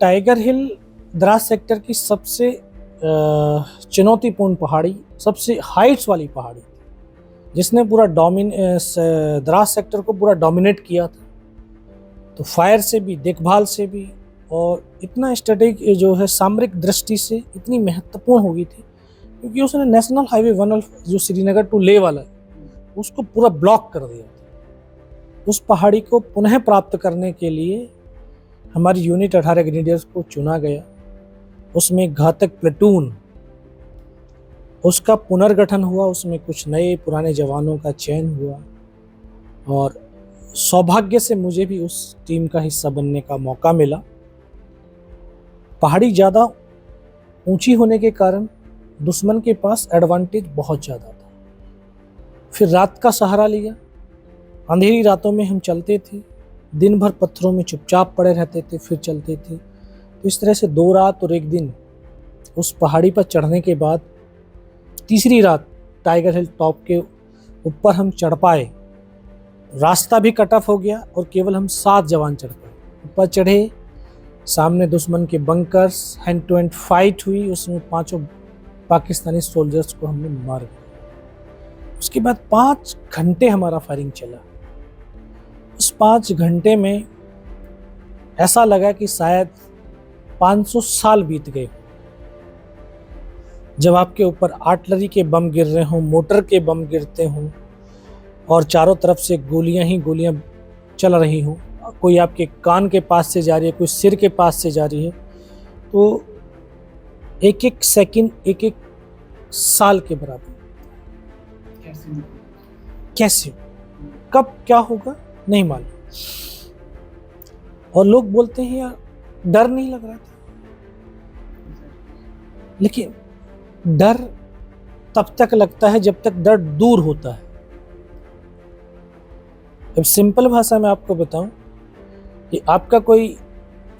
Tiger हिल Dras sector की सबसे चुनौतीपूर्ण पहाड़ी, सबसे हाइट्स वाली पहाड़ी, जिसने पूरा द्रास सेक्टर को पूरा डोमिनेट किया था। तो फायर से भी, देखभाल से भी, और इतना स्ट्रेटेजिक जो है सामरिक दृष्टि से इतनी महत्वपूर्ण हो गई थी, क्योंकि उसने नेशनल हाईवे 1 जो श्रीनगर टू लेह वाला है उसको पूरा ब्लॉक कर दिया था। उस पहाड़ी को पुनः प्राप्त करने के लिए हमारी यूनिट 18 ग्रेनेडियर्स को चुना गया। उसमें घातक प्लेटून, उसका पुनर्गठन हुआ, उसमें कुछ नए पुराने जवानों का चयन हुआ, और सौभाग्य से मुझे भी उस टीम का हिस्सा बनने का मौका मिला। पहाड़ी ज़्यादा ऊंची होने के कारण दुश्मन के पास एडवांटेज बहुत ज़्यादा था। फिर रात का सहारा लिया। अंधेरी रातों में हम चलते थे, दिन भर पत्थरों में चुपचाप पड़े रहते थे, फिर चलते थे। तो इस तरह से 2 रात और 1 दिन उस पहाड़ी पर चढ़ने के बाद तीसरी रात टाइगर हिल टॉप के ऊपर हम चढ़ पाए। रास्ता भी कट ऑफ हो गया और केवल हम 7 जवान चढ़ पाए। ऊपर चढ़े, सामने दुश्मन के bunkers, hand to hand fight हुई, उसमें 5 पाकिस्तानी सोल्जर्स को हमने मार दिया। उसके बाद 5 घंटे हमारा फायरिंग चला। उस 5 घंटे में ऐसा लगा कि शायद 500 साल बीत गए। जब आपके ऊपर आर्टिलरी के बम गिर रहे हों, मोटर के बम गिरते हों, और चारों तरफ से गोलियां ही गोलियां चल रही हों, कोई आपके कान के पास से जा रही है, कोई सिर के पास से जा रही है, तो एक एक सेकंड एक एक साल के बराबर। कैसे, कब क्या होगा नहीं मालूम। और लोग बोलते हैं यार डर नहीं लग रहा था, लेकिन डर तब तक लगता है जब तक डर दूर होता है। अब सिंपल भाषा में आपको बताऊं कि आपका कोई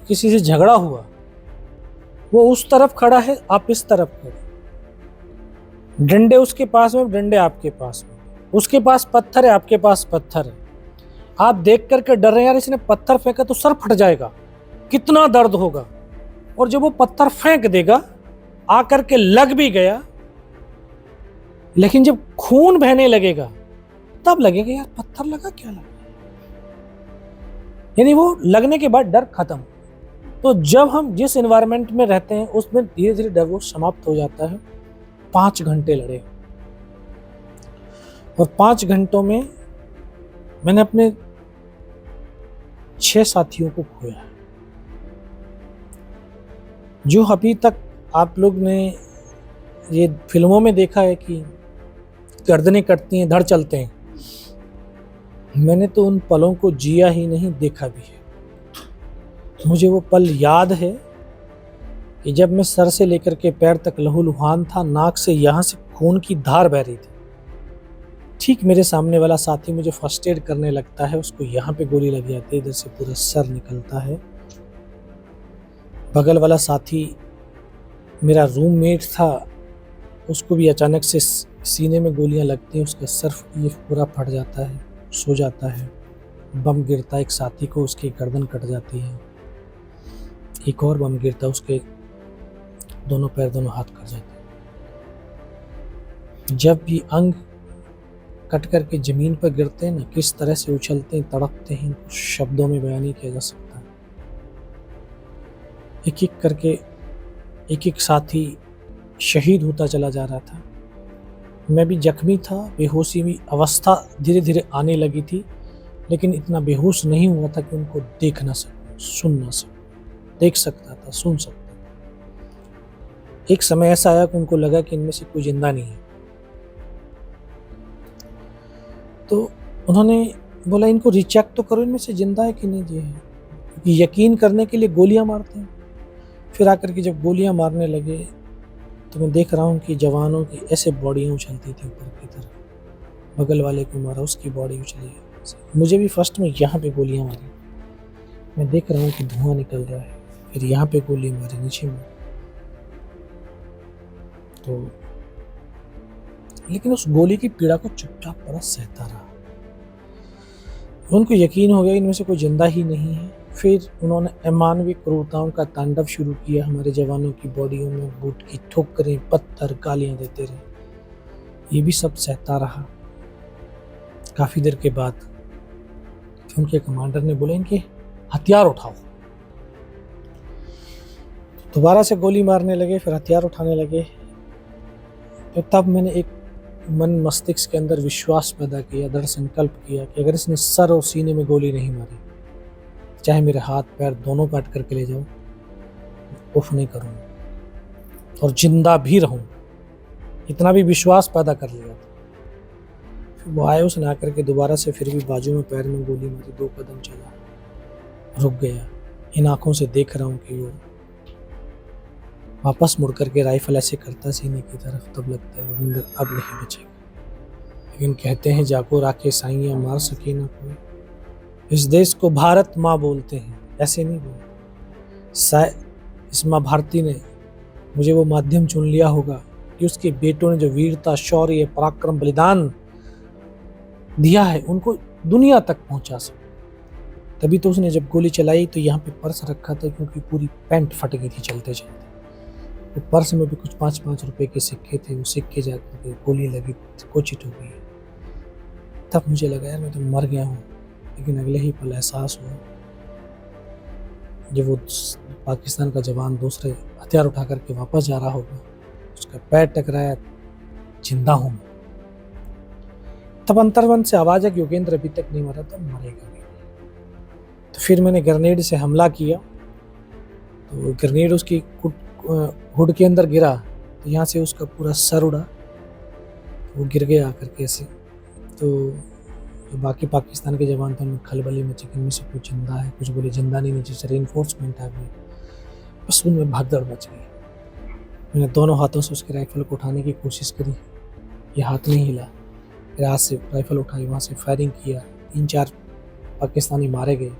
किसी से झगड़ा हुआ, वो उस तरफ खड़ा है, आप इस तरफ खड़े, डंडे उसके पास में, डंडे आपके पास में, उसके पास पत्थर है, आपके पास पत्थर है। आप देख करके डर रहे हैं यार इसने पत्थर फेंका तो सर फट जाएगा, कितना दर्द होगा। और जब वो पत्थर फेंक देगा, आकर के लग भी गया, लेकिन जब खून बहने लगेगा तब लगेगा यार पत्थर लगा, क्या लगा। यानी वो लगने के बाद डर खत्म। तो जब हम जिस एनवायरनमेंट में रहते हैं उसमें धीरे धीरे डर वो समाप्त हो जाता है। 5 घंटे लड़े, और 5 घंटों में मैंने अपने 6 साथियों को खोया, जो अभी तक आप लोग ने ये फिल्मों में देखा है कि गर्दनें कटती हैं, धड़ चलते हैं। मैंने तो उन पलों को जिया ही नहीं, देखा भी है। मुझे वो पल याद है कि जब मैं सर से लेकर के पैर तक लहूलुहान था, नाक से यहाँ से खून की धार बह रही थी। ठीक मेरे सामने वाला साथी मुझे फर्स्ट एड करने लगता है, उसको यहाँ पे गोली लग जाती है, इधर से पूरा सर निकलता है। बगल वाला साथी मेरा रूममेट था, उसको भी अचानक से सीने में गोलियां लगती हैं, उसका सर ये पूरा फट जाता है, सो जाता है। बम गिरता है एक साथी को, उसकी गर्दन कट जाती है। एक और बम गिरता है, उसके दोनों पैर दोनों हाथ कट जाते हैं। जब भी अंग कट करके जमीन पर गिरते हैं ना, किस तरह से उछलते हैं, तड़पते हैं, कुछ शब्दों में बयान नहीं किया जा सकता। एक एक करके एक एक साथी शहीद होता चला जा रहा था। मैं भी जख्मी था, बेहोशी में अवस्था धीरे धीरे आने लगी थी, लेकिन इतना बेहोश नहीं हुआ था कि उनको देख ना सकूं, सुन ना सकूं। देख सकता था, सुन सकता था। एक समय ऐसा आया कि उनको लगा कि इनमें से कोई जिंदा नहीं है, तो उन्होंने बोला इनको रिचेक तो करो, इनमें से जिंदा है कि नहीं जी है, क्योंकि यकीन करने के लिए गोलियां मारते हैं। फिर आकर के जब गोलियां मारने लगे तो मैं देख रहा हूँ कि जवानों की ऐसे बॉडियाँ उछलती थी ऊपर की तरफ। बगल वाले को मारा, उसकी बॉडी उछली, मुझे भी फर्स्ट में यहाँ पे गोलियां मारी। मैं देख रहा हूँ कि धुआं निकल रहा है, फिर यहाँ पे गोली मारी नीचे में। तो लेकिन उस गोली की पीड़ा को चुपचाप बड़ा सहता रहा। उनको यकीन हो गया इनमें से कोई जिंदा ही नहीं है। फिर उन्होंने अमानवीय क्रूरताओं का तांडव शुरू किया। हमारे जवानों की बॉडियों में बूट की ठोकरें, पत्थर, गालियां देते रहे। ये भी सब सहता रहा। काफ़ी देर के बाद फिर उनके कमांडर ने बोले इनके हथियार उठाओ। दोबारा से गोली मारने लगे, फिर हथियार उठाने लगे। तो तब मैंने एक मन मस्तिष्क के अंदर विश्वास पैदा किया, दृढ़ संकल्प किया कि अगर इसने सर और सीने में गोली नहीं मारी, चाहे मेरे हाथ पैर दोनों काट करके ले जाओ, उफ नहीं करूँगा और जिंदा भी रहूँगा। इतना भी विश्वास पैदा कर लिया था। फिर वो आए, उसने आकर के दोबारा से फिर भी बाजू में पैर में गोली मारी। 2 कदम चला, रुक गया। इन आंखों से देख रहा हूँ कि वो वापस मुड़ करके राइफल ऐसे करता सीने की तरफ। तब लगता है गोविंद अब नहीं बचेगा। लेकिन कहते हैं जाको राखे साइयां मार सके ना कोई। इस देश को भारत माँ बोलते हैं, ऐसे नहीं बोलते। इस माँ भारती ने मुझे वो माध्यम चुन लिया होगा कि उसके बेटों ने जो वीरता, शौर्य, पराक्रम, बलिदान दिया है उनको दुनिया तक पहुंचा सके। तभी तो उसने जब गोली चलाई तो यहाँ पे पर्स रखा था, क्योंकि पूरी पैंट फट गई थी चलते चलते। तो पर्स में भी कुछ 5-5 रुपए के सिक्के थे। वो सिक्के जाकर के गोली लगी, कोचिट हो गई। तब मुझे लगा यार मैं तो मर गया हूँ। लेकिन अगले ही पल एहसास हुआ जब वो पाकिस्तान का जवान दूसरे हथियार उठा करके वापस जा रहा होगा, उसका पैर टकराया, जिंदा हूँ मैं। तब अंतर्मन से आवाज है कि योगेंद्र अभी तक नहीं मरा, तो मरेगा भी। तो फिर मैंने ग्रेनेड से हमला किया। तो ग्रेनेड उसकी हुड के अंदर गिरा, तो यहाँ से उसका पूरा सर उड़ा, वो गिर गया आकर के ऐसे। तो जो बाकी पाकिस्तान के जवान थे उनमें खलबली मची, इनमें से कुछ जिंदा है, कुछ बोले जिंदा नहीं, नीचे से रेनफोर्समेंट आ गई। बस उनमें भगदड़ मच गई। मैंने दोनों हाथों से उसके राइफल को उठाने की कोशिश करी, ये हाथ नहीं हिला। फिर हाथ से राइफल उठाई, वहाँ से फायरिंग किया। 3-4 पाकिस्तानी मारे गए।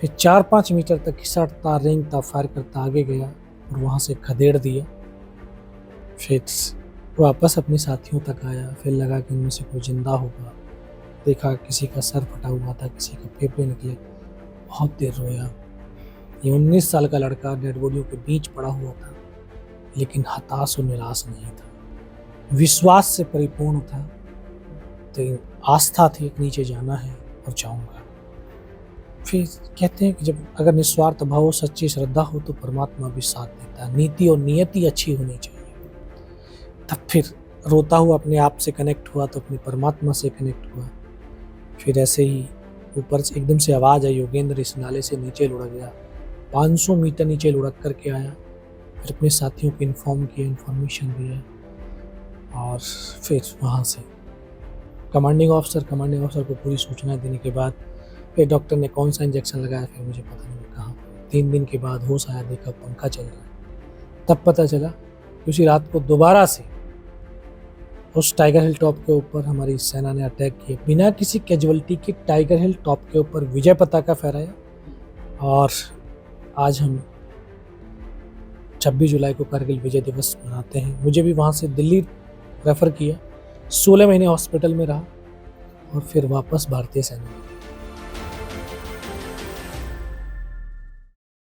फिर 4-5 मीटर तक खिसटता, रेंगता, फायर करता आगे गया और वहाँ से खदेड़ दिया। फिर वापस अपने साथियों तक आया। फिर लगा कि उनमें से कोई जिंदा होगा। देखा किसी का सर फटा हुआ था, किसी का फेफड़े निकले। बहुत देर रोया। ये 19 साल का लड़का डेड बॉडियों के बीच पड़ा हुआ था, लेकिन हताश और निराश नहीं था, विश्वास से परिपूर्ण था। तो आस्था थी कि नीचे जाना है और जाऊंगा। फिर कहते हैं कि जब अगर निस्वार्थ भाव हो, सच्ची श्रद्धा हो, तो परमात्मा भी साथ देता है। नीति और नियति अच्छी होनी चाहिए। तब फिर रोता हुआ अपने आप से कनेक्ट हुआ, तो अपने परमात्मा से कनेक्ट हुआ। फिर ऐसे ही ऊपर से एकदम से आवाज़ आई, योगेंद्र इस नाले से नीचे लुढ़क गया। 500 मीटर नीचे लुढ़क करके आया। फिर अपने साथियों को इन्फॉर्म किया, इन्फॉर्मेशन दिया। और फिर वहाँ से कमांडिंग ऑफिसर को पूरी सूचना देने के बाद फिर डॉक्टर ने कौन सा इंजेक्शन लगाया, फिर मुझे पता नहीं कहाँ। 3 दिन के बाद होश आया, देखा पंखा चल रहा है। तब पता चला कि उसी रात को दोबारा से उस टाइगर हिल टॉप के ऊपर हमारी सेना ने अटैक किया। बिना किसी कैजुअलिटी के टाइगर हिल टॉप के ऊपर विजय पताका फहराया। और आज हम 26 जुलाई को कारगिल विजय दिवस मनाते हैं। मुझे भी वहाँ से दिल्ली रेफ़र किया, 16 महीने हॉस्पिटल में रहा और फिर वापस भारतीय सेना में।